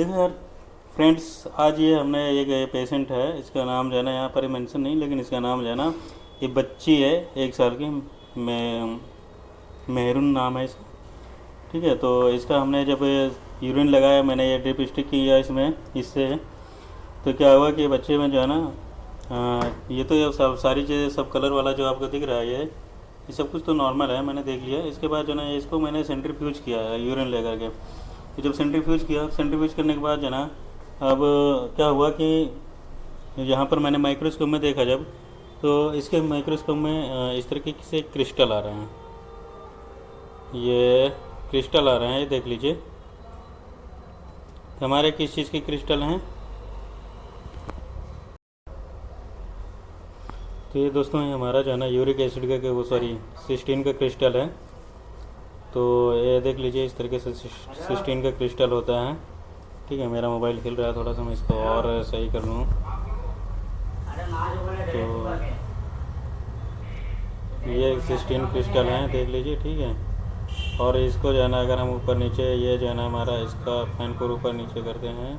देखो यार फ्रेंड्स, आज ये हमने एक पेशेंट है, इसका नाम जो है ना यहाँ पर मेंशन नहीं, लेकिन इसका नाम जो है ना, ये बच्ची है 1 साल की, मैं मेहरून नाम है इसका। ठीक है, तो इसका हमने जब यूरिन लगाया, मैंने ये ड्रिप स्टिक किया इसमें इससे, तो क्या हुआ कि बच्चे में जो है ना ये तो ये सब सारी चीज़ें, सब कलर वाला जो आपको दिख रहा है ये सब कुछ तो नॉर्मल है, मैंने देख लिया। इसके बाद जो है ना इसको मैंने सेंट्रीफ्यूज किया है यूरिन लेकर के। तो जब सेंट्रीफ्यूज करने के बाद जो है ना, अब क्या हुआ कि यहाँ पर मैंने माइक्रोस्कोप में देखा जब, तो इसके माइक्रोस्कोप में इस तरीके से क्रिस्टल आ रहे हैं, ये क्रिस्टल आ रहे हैं, ये देख लीजिए। हमारे किस चीज़ के क्रिस्टल हैं? तो ये दोस्तों ये हमारा जो है ना यूरिक एसिड का वो सॉरी सिस्टीन का क्रिस्टल है। तो ये देख लीजिए, इस तरीके से सिस्टीन का क्रिस्टल होता है। ठीक है, मेरा मोबाइल हिल रहा है थोड़ा सा, मैं इसको और सही कर लूँ। तो ये सिस्टीन क्रिस्टल हैं, देख लीजिए। ठीक है, और इसको जो है ना अगर हम ऊपर नीचे, ये जो है ना हमारा इसका फैन को ऊपर नीचे करते हैं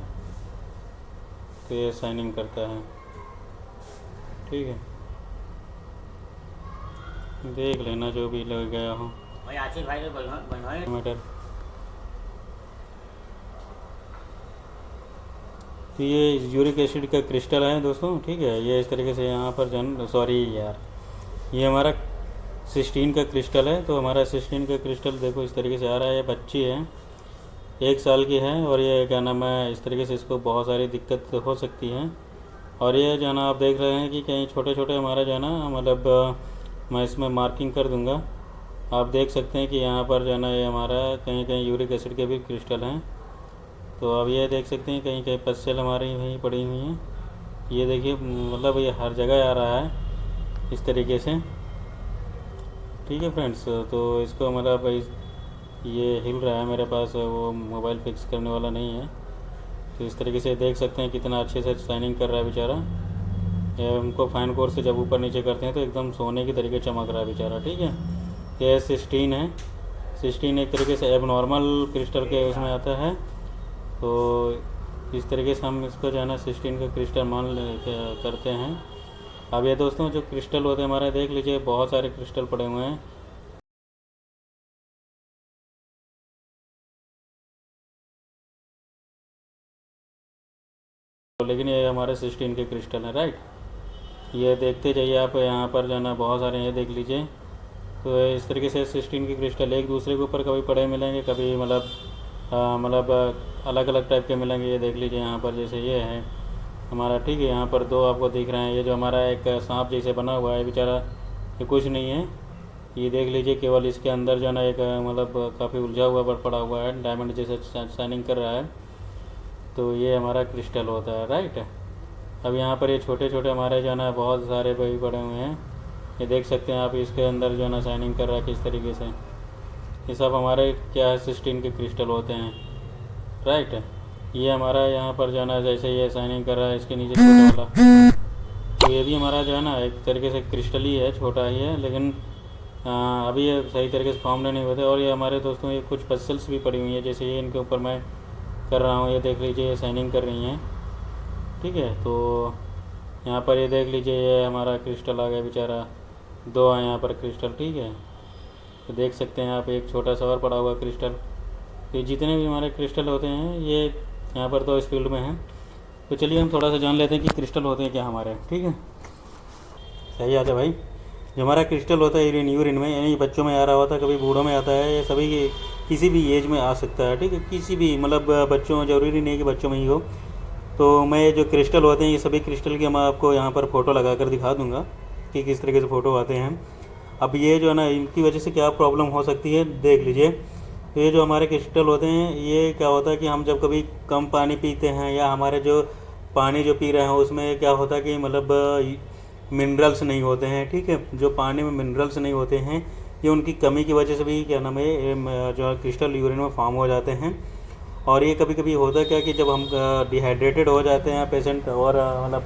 तो ये शाइनिंग करता है। ठीक है, देख लेना जो भी लग गया हो मीटर। तो ये यूरिक एसिड का क्रिस्टल है दोस्तों। ठीक है, ये इस तरीके से यहाँ पर जन सॉरी यार, ये हमारा सिस्टीन का क्रिस्टल है। तो हमारा सिस्टीन का क्रिस्टल देखो इस तरीके से आ रहा है। ये बच्ची है, 1 साल की है, और ये क्या नाम है, इस तरीके से इसको बहुत सारी दिक्कत हो सकती है। और ये जो है ना आप देख रहे हैं कि कहीं छोटे छोटे हमारा जो है ना, मतलब मैं इसमें मार्किंग कर दूंगा, आप देख सकते हैं कि यहाँ पर जो है ना ये हमारा कहीं कहीं यूरिक एसिड के भी क्रिस्टल हैं। तो अब ये देख सकते हैं कहीं कहीं पस्सेल हमारी वहीं पड़ी हुई हैं, ये देखिए, मतलब ये हर जगह आ रहा है इस तरीके से। ठीक है फ्रेंड्स, तो इसको मतलब ये हिल रहा है, मेरे पास वो मोबाइल फिक्स करने वाला नहीं है। तो इस तरीके से देख सकते हैं कितना अच्छे से शाइनिंग कर रहा है बेचारा। ये उनको फाइन कोर से जब ऊपर नीचे करते हैं तो एकदम सोने की तरीके चमक रहा है बेचारा। ठीक है, ये सिस्टीन है। सिस्टीन एक तरीके से एब नॉर्मल क्रिस्टल के उसमें आता है। तो इस तरीके से हम इसको जो है ना सिस्टीन का क्रिस्टल मान करते हैं। अब ये दोस्तों जो क्रिस्टल होते हैं हमारे, देख लीजिए बहुत सारे क्रिस्टल पड़े हुए हैं। लेकिन ये हमारे सिस्टीन के क्रिस्टल हैं, राइट। ये देखते जाइए आप, यहाँ पर जो है ना बहुत सारे, ये देख लीजिए। तो इस तरीके से सिस्टीन के क्रिस्टल एक दूसरे के ऊपर कभी पड़े मिलेंगे, कभी मतलब अलग अलग टाइप के मिलेंगे। ये देख लीजिए यहाँ पर जैसे ये है हमारा। ठीक है, यहाँ पर 2 आपको दिख रहे हैं। ये जो हमारा एक सांप जैसे बना हुआ है बेचारा, ये कुछ नहीं है, ये देख लीजिए, केवल इसके अंदर जो है ना एक मतलब काफ़ी उलझा हुआ पड़ा हुआ है, डायमंड जैसे शाइनिंग कर रहा है। तो ये हमारा क्रिस्टल होता है, राइट। अब यहाँ पर ये छोटे छोटे हमारे जो है ना बहुत सारे भी पड़े हुए हैं, ये देख सकते हैं आप, इसके अंदर जो है ना शाइनिंग कर रहा है किस तरीके से। ये सब हमारे क्या है, सिस्टीन के क्रिस्टल होते हैं, राइट। ये हमारा यहाँ पर जो है ना जैसे ये शाइनिंग कर रहा है, इसके नीचे छोटा वाला, तो ये भी हमारा जो है ना एक तरीके से क्रिस्टल ही है, छोटा ही है, लेकिन अभी ये सही तरीके से फॉर्म नहीं होते। और ये हमारे दोस्तों ये कुछ पजल्स भी पड़ी हुई हैं, जैसे ये इनके ऊपर मैं कर रहा हूँ, ये देख लीजिए ये शाइनिंग कर रही हैं। ठीक है, तो यहाँ पर ये देख लीजिए, ये हमारा क्रिस्टल आ गया बेचारा, 2 हैं यहाँ पर क्रिस्टल। ठीक है, तो देख सकते हैं आप, एक छोटा सा और पड़ा हुआ क्रिस्टल। तो जितने भी हमारे क्रिस्टल होते हैं ये यहाँ पर तो इस फील्ड में हैं। तो चलिए हम थोड़ा सा जान लेते हैं कि क्रिस्टल होते हैं क्या हमारे। ठीक है, सही आता है भाई। जो हमारा क्रिस्टल होता है यूरिन में, यानी बच्चों में आ रहा होता है, कभी बूढ़ों में आता है, ये सभी किसी भी एज में आ सकता है। ठीक है, किसी भी मतलब बच्चों, जरूरी नहीं कि बच्चों में ही हो। तो मैं जो क्रिस्टल होते हैं, ये सभी क्रिस्टल की मैं आपको यहाँ पर फ़ोटो लगा कर दिखा दूँगा कि किस तरीके से फ़ोटो आते हैं। अब ये जो है ना, इनकी वजह से क्या प्रॉब्लम हो सकती है, देख लीजिए। तो ये जो हमारे क्रिस्टल होते हैं, ये क्या होता है कि हम जब कभी कम पानी पीते हैं, या हमारे जो पानी जो पी रहे हैं उसमें क्या होता है कि मतलब मिनरल्स नहीं होते हैं। ठीक है, जो पानी में मिनरल्स नहीं होते हैं, ये उनकी कमी की वजह से भी क्या नाम है, जो क्रिस्टल यूरिन में फॉर्म हो जाते हैं। और ये कभी कभी होता क्या कि जब हम डिहाइड्रेटेड हो जाते हैं पेशेंट, और मतलब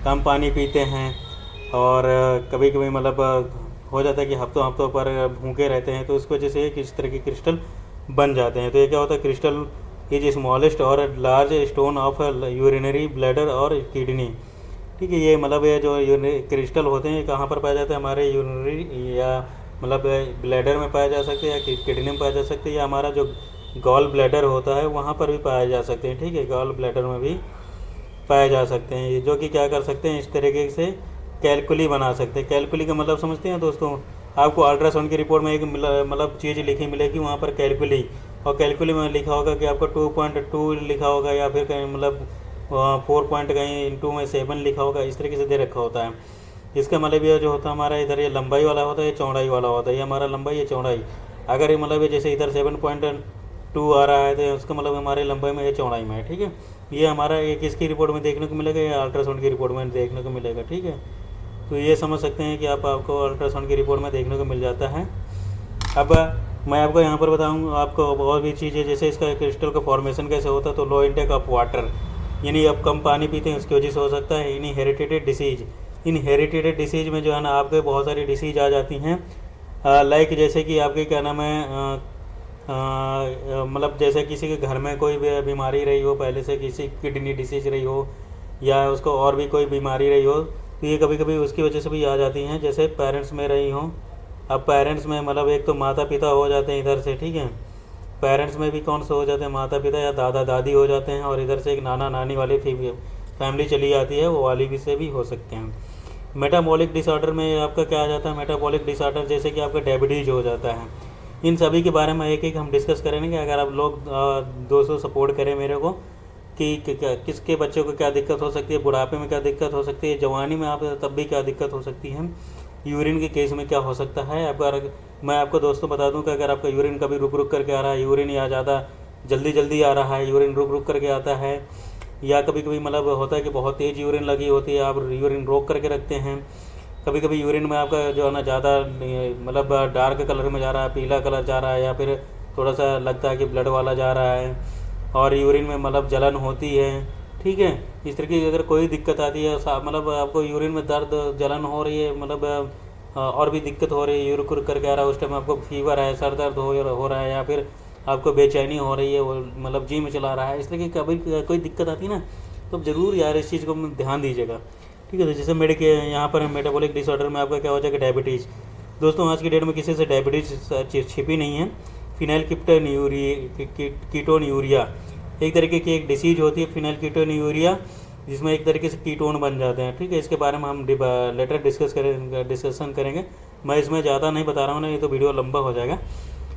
कम पानी पीते हैं, और कभी कभी मतलब हो जाता है कि हफ्तों हफ्तों पर भूखे रहते हैं, तो इस वजह से किस तरह के क्रिस्टल बन जाते हैं। तो ये क्या होता है, क्रिस्टल इज स्मॉलेस्ट और large stone of urinary bladder और किडनी। ठीक है, ये मतलब ये जो क्रिस्टल होते हैं कहाँ पर पाए जाते हैं, हमारे यूरिनरी या मतलब ब्लैडर में पाए जा सकते हैं, या किडनी में पाए जा सकते हैं, या हमारा जो गॉल ब्लैडर होता है वहाँ पर भी पाए जा सकते हैं। ठीक है, गॉल ब्लैडर में भी पाए जा सकते हैं, जो कि क्या कर सकते हैं, इस तरीके से कैलकुली बना सकते हैं। कैलकुली का मतलब समझते हैं दोस्तों, आपको अल्ट्रासाउंड की रिपोर्ट में एक मतलब चीज़ लिखी मिलेगी वहाँ पर कैलकुली, और कैलकुली में लिखा होगा कि आपको 2.2 लिखा होगा, या फिर कहीं मतलब 4 पॉइंट कहीं इंटू में 7 लिखा होगा, इस तरीके से दे रखा होता है। इसका मतलब ये जो होता है हमारा इधर ये लंबाई वाला होता है, ये चौड़ाई वाला होता है, ये हमारा लंबाई, ये चौड़ाई। अगर ये मतलब ये जैसे इधर 7.2 आ रहा है तो उसका मतलब हमारे लंबाई में, ये चौड़ाई में है। ठीक है, ये हमारा एक किसकी रिपोर्ट में देखने को मिलेगा, ये अल्ट्रासाउंड की रिपोर्ट में देखने को मिलेगा। ठीक है, तो ये समझ सकते हैं कि आपको अल्ट्रासाउंड की रिपोर्ट में देखने को मिल जाता है। अब मैं आपको यहाँ पर बताऊँगा आपको और भी चीज़ें, जैसे इसका क्रिस्टल का फॉर्मेशन कैसे होता है। तो लो इंटेक ऑफ वाटर, यानी आप कम पानी पीते हैं उसकी वजह से हो सकता है। इनहेरिटेड डिसीज, इनहेरिटेड डिसीज में जो है ना आपके बहुत सारी डिसीज आ जाती हैं, लाइक जैसे कि आपके क्या नाम है, मतलब जैसे किसी के घर में कोई बीमारी रही हो पहले से, किसी किडनी डिसीज रही हो, या उसको और भी कोई बीमारी रही हो, तो ये कभी कभी उसकी वजह से भी आ जाती हैं, जैसे पेरेंट्स में रही हो। अब पेरेंट्स में मतलब एक तो माता पिता हो जाते हैं इधर से, ठीक है, पेरेंट्स में भी कौन से हो जाते हैं, माता पिता या दादा दादी हो जाते हैं, और इधर से एक नाना नानी वाली फैमिली चली जाती है, वो वाली भी से भी हो सकते हैं। मेटाबॉलिक डिसऑर्डर में आपका क्या आ जाता है, मेटाबॉलिक डिसऑर्डर जैसे कि आपका डायबिटीज हो जाता है। इन सभी के बारे में एक एक हम डिस्कस करेंगे। अगर आप लोग दोस्तों सपोर्ट करें मेरे को कि किसके बच्चों को क्या दिक्कत हो सकती है, बुढ़ापे में क्या दिक्कत हो सकती है, जवानी में आप तब भी क्या दिक्कत हो सकती है, यूरिन के केस में क्या हो सकता है। अगर मैं आपको दोस्तों बता दूं कि अगर आपका यूरिन कभी रुक रुक करके आ रहा है, यूरिन या ज़्यादा जल्दी जल्दी आ रहा है, यूरिन रुक रुक करके आता है, या कभी कभी मतलब होता है कि बहुत तेज़ यूरिन लगी होती है, आप यूरिन रोक करके रखते हैं। कभी कभी यूरिन में आपका जो है ना ज़्यादा मतलब डार्क कलर में जा रहा है, पीला कलर जा रहा है, या फिर थोड़ा सा लगता है कि ब्लड वाला जा रहा है, और यूरिन में मतलब जलन होती है। ठीक है, इस तरीके की अगर कोई दिक्कत आती है, मतलब आपको यूरिन में दर्द जलन हो रही है, मतलब और भी दिक्कत हो रही है, यूरिक करके आ रहा है, उस टाइम आपको फीवर है, सर दर्द हो रहा है, या फिर आपको बेचैनी हो रही है, वो मतलब जी में चला रहा है, इस तरीके की कभी कोई दिक्कत आती है ना, तो ज़रूर यार इस चीज़ को ध्यान दीजिएगा। ठीक है, तो जैसे यहाँ पर मेटाबॉलिक डिसऑर्डर में आपका क्या हो जाएगा, डायबिटीज़। दोस्तों आज की डेट में किसी से डायबिटीज़ छिपी नहीं है। फिनाइल कीटोन्यूरिया एक तरीके की एक डिसीज होती है, फिनाइल कीटोन्यूरिया, जिसमें एक तरीके से कीटोन बन जाते हैं। ठीक है, इसके बारे में हम लेटर डिस्कशन करेंगे। मैं इसमें ज़्यादा नहीं बता रहा हूँ ना, ये तो वीडियो लंबा हो जाएगा।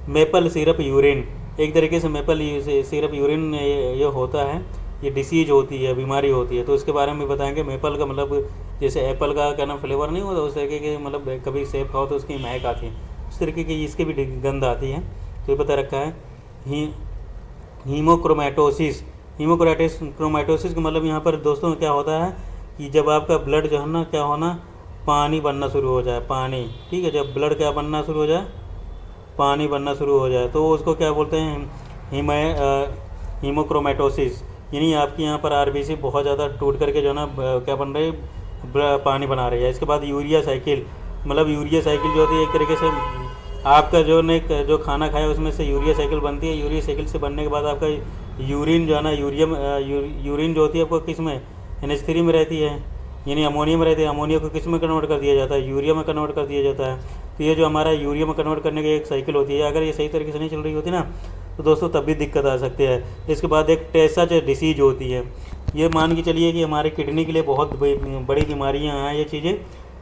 मेपल सिरप यूरिन, एक तरीके से मेपल सिरप यूरिन ये होता है, ये डिसीज होती है, बीमारी होती है, तो इसके बारे में बताएंगे। मेपल का मतलब जैसे एप्पल का क्या नाम फ्लेवर नहीं होता, उस तरीके के मतलब कभी सेब खाओ तो उसकी महक आती है, उस तरीके की इसकी भी गंध आती है, तो ये पता रखा है। हीमोक्रोमेटोसिस, हीमोक्रोमेटोसिस का मतलब यहाँ पर दोस्तों क्या होता है कि जब आपका ब्लड जो है ना क्या होना, पानी बनना शुरू हो जाए, पानी। ठीक है, जब ब्लड क्या बनना शुरू हो जाए, पानी बनना शुरू हो जाए, तो उसको क्या बोलते हैं, हीमोक्रोमेटोसिस। यानी आपकी यहाँ पर आरबीसी बहुत ज़्यादा टूट करके जो है ना क्या बन रही है, पानी बना रही है। इसके बाद यूरिया साइकिल, मतलब यूरिया साइकिल जो होती है एक तरीके से आपका जो खाना खाया उसमें से यूरिया साइकिल बनती है। यूरिया साइकिल से बनने के बाद आपका यूरिन जो है ना, यूरिन जो होती है आपको किस में, NH3 में रहती है, यानी अमोनिया में रहती है। अमोनिया को किस में कन्वर्ट कर दिया जाता है, यूरिया में कन्वर्ट कर दिया जाता है। तो ये जो हमारा यूरिया में कन्वर्ट करने की एक साइकिल होती है, अगर ये सही तरीके से नहीं चल रही होती ना, तो दोस्तों तब भी दिक्कत आ सकती है। इसके बाद एक टेसाच डिसीज होती है, ये मान के चलिए कि हमारे किडनी के लिए बहुत बड़ी बीमारियाँ हैं ये चीज़ें,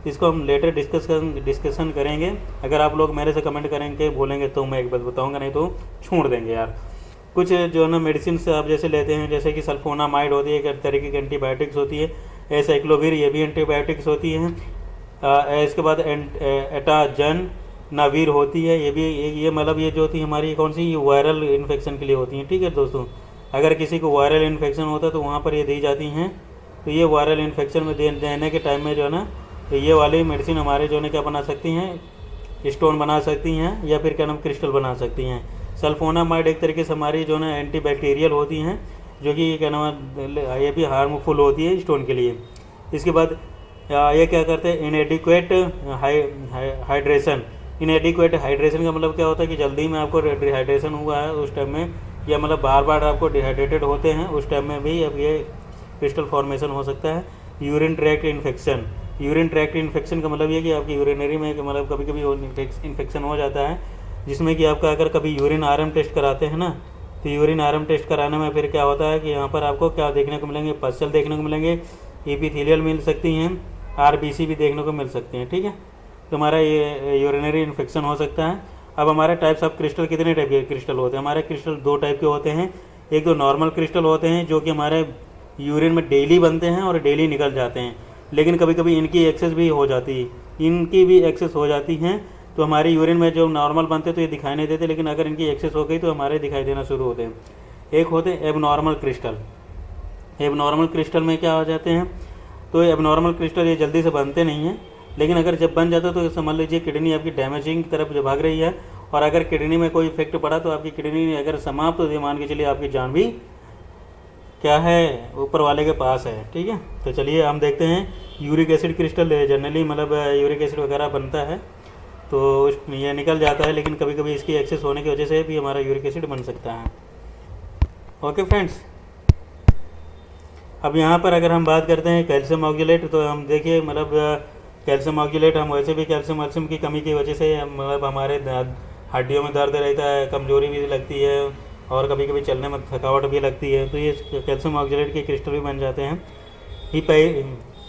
इसको हम लेटर डिस्कशन करेंगे। अगर आप लोग मेरे से कमेंट करेंगे बोलेंगे तो मैं एक बात बताऊंगा, नहीं तो छोड़ देंगे यार। कुछ जो है ना मेडिसिन से आप जैसे लेते हैं, जैसे कि सल्फोनामाइड होती है, एक तरीके की एंटीबायोटिक्स होती है, एसाइक्लोविर ये भी एंटीबायोटिक्स होती हैं। इसके बाद एटाजन नावीर होती है, ये भी ये मतलब ये जो होती है हमारी कौन सी, ये वायरल इन्फेक्शन के लिए होती हैं। ठीक है दोस्तों, अगर किसी को वायरल इन्फेक्शन होता है तो वहाँ पर ये दी जाती हैं। तो ये वायरल इन्फेक्शन में देने के टाइम में जो है ना, तो ये वाली मेडिसिन हमारे जो है क्या बना सकती हैं, स्टोन बना सकती हैं, या फिर क्या नाम क्रिस्टल बना सकती हैं। सल्फोनामाइड एक तरीके से हमारी जो है एंटी बैक्टीरियल होती हैं, जो कि क्या नाम ये भी हार्मफुल होती है स्टोन के लिए। इसके बाद ये क्या करते हैं, इनएडिक्वेट हाइड्रेशन। इनएडिक्वेट हाइड्रेशन का मतलब क्या होता है कि जल्दी में आपको डिहाइड्रेशन हुआ है, उस टाइम में या मतलब बार बार आपको डिहाइड्रेटेड होते हैं, उस टाइम में भी अब ये क्रिस्टल फॉर्मेशन हो सकता है। Urine tract infection, urine tract infection का मतलब ये कि आपकी यूरिनरी में मतलब कभी कभी इन्फेक्शन हो जाता है, जिसमें कि आपका अगर कभी यूरिन आरएम टेस्ट कराते हैं ना, तो यूरिन आरएम टेस्ट कराने में फिर क्या होता है कि यहाँ पर आपको क्या देखने को मिलेंगे, पस्चल देखने को मिलेंगे, एपिथेलियल मिल सकती हैं, आरबीसी भी देखने को मिल सकती हैं। ठीक है, तो हमारा ये यूरिनरी इन्फेक्शन हो सकता है। अब हमारे टाइप्स ऑफ क्रिस्टल, कितने टाइप के क्रिस्टल होते हैं? हमारे क्रिस्टल 2 टाइप के होते हैं। एक तो नॉर्मल क्रिस्टल होते हैं जो कि हमारे यूरिन में डेली बनते हैं और डेली निकल जाते हैं, लेकिन कभी कभी इनकी एक्सेस भी हो जाती है, इनकी भी एक्सेस हो जाती हैं, तो हमारी यूरिन में जो नॉर्मल बनते तो ये दिखाई नहीं देते, लेकिन अगर इनकी एक्सेस हो गई तो हमारे दिखाई देना शुरू होते हैं। एक होते हैं एबनॉर्मल क्रिस्टल। एबनॉर्मल क्रिस्टल में क्या हो जाते हैं, तो एबनॉर्मल क्रिस्टल ये जल्दी से बनते नहीं हैं, लेकिन अगर जब बन जाता तो समझ लीजिए किडनी आपकी डैमेजिंग की तरफ जो भाग रही है, और अगर किडनी में कोई इफेक्ट पड़ा तो आपकी किडनी अगर समाप्त तो मान के चलिए आपकी जान भी क्या है, ऊपर वाले के पास है। ठीक है, तो चलिए हम देखते हैं यूरिक एसिड क्रिस्टल। जनरली मतलब यूरिक एसिड वगैरह बनता है तो ये निकल जाता है, लेकिन कभी कभी इसकी एक्सेस होने की वजह से भी हमारा यूरिक एसिड बन सकता है। ओके फ्रेंड्स, अब यहाँ पर अगर हम बात करते हैं कैल्शियम ऑक्जेलेट, तो हम देखिए मतलब कैल्शियम ऑक्जेलेट हम वैसे भी कैल्शियम की कमी की वजह से मतलब हमारे हड्डियों में दर्द रहता है, कमजोरी भी लगती है, और कभी कभी चलने में थकावट भी लगती है, तो ये कैल्शियम ऑक्जेलेट के क्रिस्टल भी बन जाते हैं।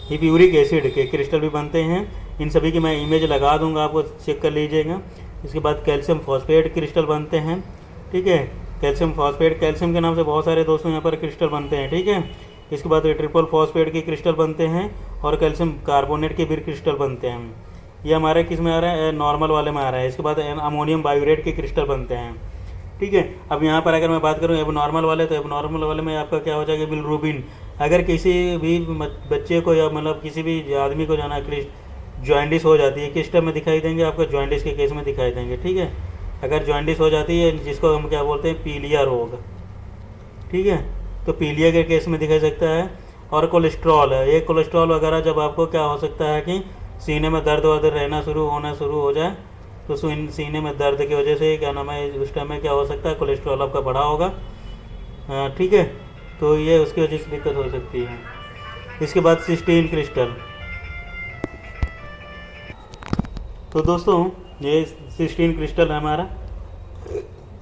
हिप्यूरिक एसिड के क्रिस्टल भी बनते हैं। इन सभी की मैं इमेज लगा दूंगा, आपको चेक कर लीजिएगा। इसके बाद कैल्शियम फॉस्फेट क्रिस्टल बनते हैं। ठीक है, कैल्शियम फॉस्फेट, कैल्शियम के नाम से बहुत सारे दोस्तों यहाँ पर क्रिस्टल बनते हैं। ठीक है, इसके बाद ट्रिपल फॉस्फेट के क्रिस्टल बनते हैं, और कैल्शियम कार्बोनेट के भी क्रिस्टल बनते हैं। ये हमारे किस में आ रहा है, नॉर्मल वाले में आ रहा है। इसके बाद अमोनियम बायोरेट के क्रिस्टल बनते हैं। ठीक है, अब यहाँ पर अगर मैं बात करूँ एबनॉर्मल वाले, तो एबनॉर्मल वाले में आपका क्या हो जाएगा, बिलरुबिन। अगर किसी भी बच्चे को या मतलब किसी भी आदमी को जाना जॉइंटिस हो जाती है, किस टाइप में दिखाई देंगे, आपको जॉइंटिस के केस में दिखाई देंगे। ठीक है, अगर जॉइंटिस हो जाती है, जिसको हम क्या बोलते हैं, पीलिया रोग। ठीक है, तो पीलिया के केस में दिखाई सकता है। और कोलेस्ट्रॉल है, ये कोलेस्ट्रॉल वगैरह जब आपको क्या हो सकता है कि सीने में दर्द वर्द रहना शुरू हो जाए, तो सीने में दर्द की वजह से क्या नाम है, उस टाइम में क्या हो सकता है, कोलेस्ट्रॉल आपका बढ़ा होगा। ठीक है, तो ये उसकी वजह से दिक्कत हो सकती है। इसके बाद सिस्टीन क्रिस्टल, तो दोस्तों ये सिस्टीन क्रिस्टल है हमारा।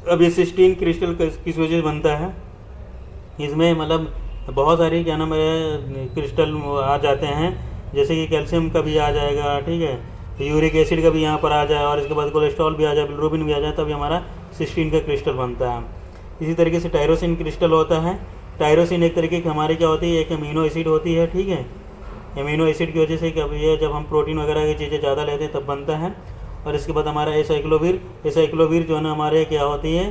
अब ये सिस्टीन क्रिस्टल किस वजह से बनता है, इसमें मतलब बहुत सारी क्या नाम है क्रिस्टल आ जाते हैं, जैसे कि कैल्शियम का भी आ जाएगा। ठीक है, यूरिक एसिड का भी यहाँ पर आ जाए, और इसके बाद कोलेस्ट्रॉल भी आ जाए, बिलरुबिन भी आ जाए, तभी हमारा सिस्टीन का क्रिस्टल बनता है। इसी तरीके से टायरोसिन क्रिस्टल होता है। टायरोसिन एक तरीके की हमारी क्या होती है, एक अमीनो एसिड होती है। ठीक है, अमीनो एसिड की वजह से ये जब हम प्रोटीन वगैरह की चीज़ें ज़्यादा लेते हैं तब बनता है। और इसके बाद हमारा एसाइक्लोवीर जो है ना, हमारे क्या होती है,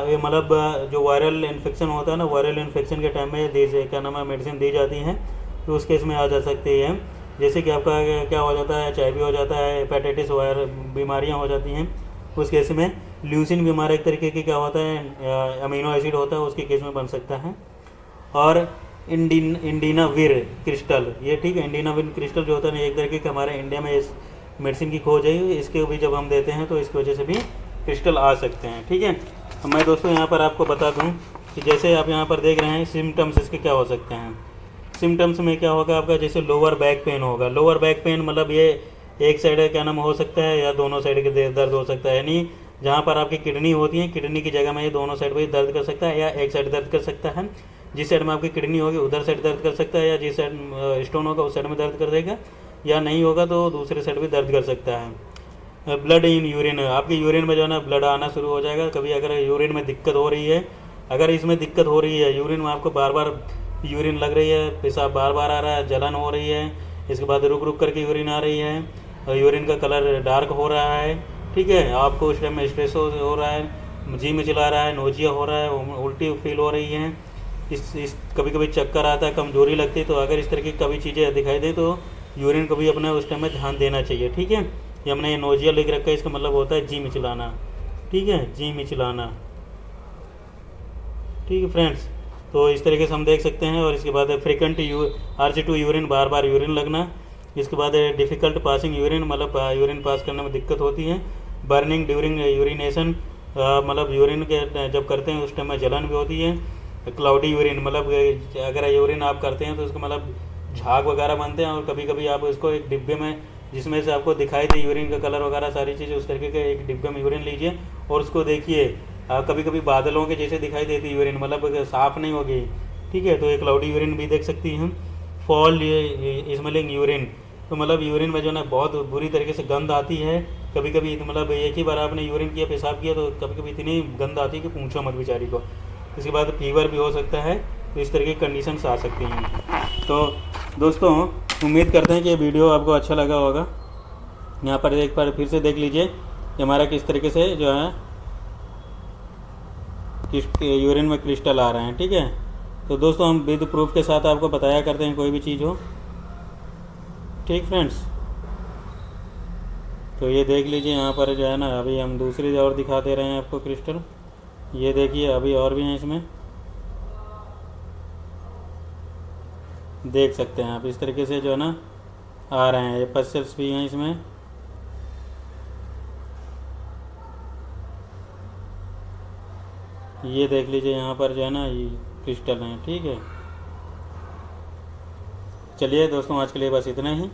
ये मतलब जो वायरल इन्फेक्शन होता है ना, वायरल इन्फेक्शन के टाइम में क्या नाम है मेडिसिन दी जाती हैं, तो उस केस में आ जा सकती है। जैसे कि आपका क्या हो जाता है, HIV हो जाता है, हेपेटाइटिस वायरल बीमारियाँ हो जाती हैं, उस केस में ल्यूसिन भी हमारा एक तरीके की क्या होता है, अमीनो एसिड होता है, उसके केस में बन सकता है। और इंडिनावीर क्रिस्टल, ये ठीक है, इंडिनावीर क्रिस्टल जो होता है ना, एक तरीके का हमारे इंडिया में इस मेडिसिन की खोज है, इसके भी जब हम देते हैं तो इसकी वजह से भी क्रिस्टल आ सकते हैं। ठीक है, तो मैं दोस्तों यहाँ पर आपको बता दूँ कि जैसे आप यहाँ पर देख रहे हैं सिम्टम्स इसके क्या हो सकते हैं। सिम्टम्स में क्या होगा आपका, जैसे लोअर बैक पेन होगा। लोअर बैक पेन मतलब ये एक साइड क्या नाम हो सकता है, या दोनों साइड के दर्द हो सकता है, यानी जहाँ पर आपकी किडनी होती है, किडनी की जगह में ये दोनों साइड भी दर्द कर सकता है, या एक साइड दर्द कर सकता है। जिस साइड में आपकी किडनी होगी उधर साइड दर्द कर सकता है, या जिस साइड स्टोन होगा उस साइड में दर्द कर देगा, या नहीं होगा तो दूसरे साइड भी दर्द कर सकता है। ब्लड इन यूरिन, आपके यूरिन में जो है ना ब्लड आना शुरू हो जाएगा। कभी अगर यूरिन में दिक्कत हो रही है, अगर इसमें दिक्कत हो रही है, यूरिन में आपको बार बार यूरिन लग रही है, पेशाब बार बार आ रहा है, जलन हो रही है, इसके बाद रुक रुक करके यूरिन आ रही है, और यूरिन का कलर डार्क हो रहा है, ठीक है, आपको उस टाइम में स्ट्रेस हो रहा है, जी में चिल्ला रहा है, नोजिया हो रहा है, उल्टी फील हो रही है, इस कभी कभी चक्कर आता है, कमजोरी लगती है, तो अगर इस तरह की कभी चीज़ें दिखाई दे तो यूरिन को भी अपने उस टाइम में ध्यान देना चाहिए। ठीक है, ये हमने ये नोजिया लिख रखा है, इसका मतलब होता है जी मिचलाना। ठीक है, जी मिचलाना। ठीक है फ्रेंड्स, तो इस तरीके से हम देख सकते हैं। और इसके बाद फ्रिक्वेंट RG2 यूरिन, बार बार यूरिन लगना। इसके बाद डिफ़िकल्ट पासिंग यूरिन, मतलब यूरिन पास करने में दिक्कत होती है। बर्निंग ड्यूरिंग यूरिनेशन, मतलब यूरिन के जब करते हैं उस टाइम में जलन भी होती है। क्लाउडी यूरिन मतलब अगर यूरिन आप करते हैं तो उसका मतलब झाग वगैरह बनते हैं, और कभी कभी आप इसको एक डिब्बे में जिसमें से आपको दिखाई दे यूरिन का कलर वगैरह सारी चीज़ें, उस तरीके के एक डिब्बे में यूरिन लीजिए और उसको देखिए। कभी कभी बादलों के जैसे दिखाई देती है यूरिन, मतलब साफ़ नहीं होगी, ठीक है। तो ये क्लाउडी यूरिन भी देख सकती हैं हम। फॉल स्मेलिंग यूरिन, तो मतलब यूरिन में जो ना बहुत बुरी तरीके से गंध आती है। कभी कभी मतलब एक ही बार आपने यूरिन किया, पेशाब किया, तो कभी कभी इतनी गंध आती है कि पूछो मत बेचारी को। इसके बाद फीवर भी हो सकता है। तो इस तरह की कंडीशंस आ सकती हैं। तो दोस्तों उम्मीद करते हैं कि ये वीडियो आपको अच्छा लगा होगा। यहाँ पर एक बार फिर से देख लीजिए कि हमारा किस तरीके से जो है यूरिन में क्रिस्टल आ रहे हैं, ठीक है। तो दोस्तों हम विद प्रूफ के साथ आपको बताया करते हैं कोई भी चीज़ हो, ठीक फ्रेंड्स। तो ये देख लीजिए यहाँ पर जो है ना, अभी हम दूसरी और दिखा दे रहे हैं आपको क्रिस्टल। ये देखिए अभी और भी हैं इसमें, देख सकते हैं आप इस तरीके से जो है ना आ रहे हैं। ये पस्टल्स भी हैं इसमें। ये देख लीजिए यहाँ पर जो है ना ये क्रिस्टल हैं, ठीक है। चलिए दोस्तों आज के लिए बस इतना ही।